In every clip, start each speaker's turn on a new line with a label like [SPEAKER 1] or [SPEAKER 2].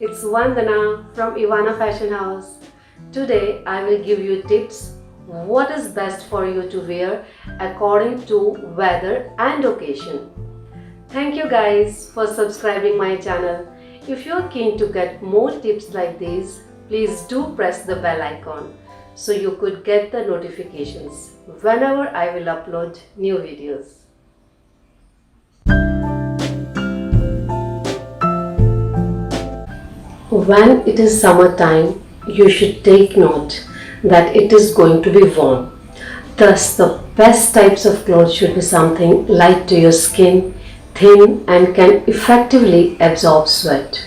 [SPEAKER 1] it's Vandana from Ivana Fashion House. Today I will give you tips what is best for you to wear according to weather and occasion. Thank you guys for subscribing my channel. If you are keen to get more tips like these, please do press the bell icon so you could get the notifications whenever I will upload new videos. When it is summertime, you should take note that it is going to be warm. Thus, the best types of clothes should be something light to your skin, thin and can effectively absorb sweat.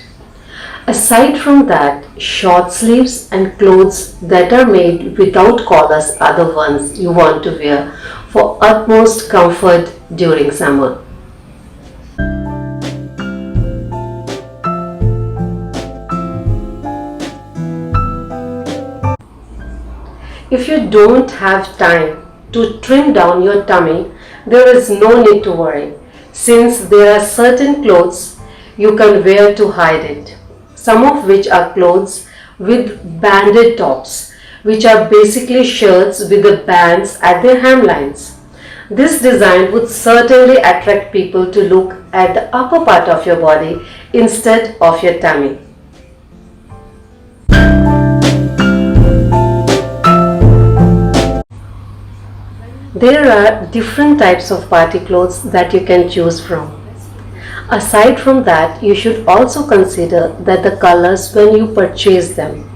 [SPEAKER 1] Aside from that, short sleeves and clothes that are made without collars are the ones you want to wear for utmost comfort during summer. If you don't have time to trim down your tummy, there is no need to worry, since there are certain clothes you can wear to hide it. Some of which are clothes with banded tops, which are basically shirts with the bands at their hemlines. This design would certainly attract people to look at the upper part of your body instead of your tummy. There are different types of party clothes that you can choose from. Aside from that, you should also consider that the colors when you purchase them.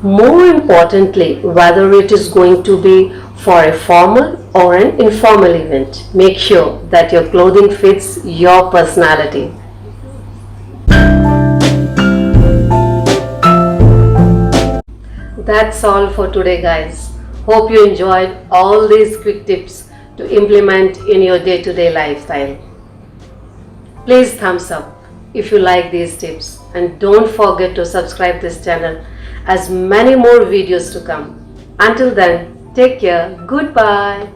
[SPEAKER 1] More importantly, whether it is going to be for a formal or an informal event, make sure that your clothing fits your personality. That's all for today, guys. Hope you enjoyed all these quick tips to implement in your day-to-day lifestyle. Please thumbs up if you like these tips and don't forget to subscribe this channel as many more videos to come. Until then, take care. Goodbye.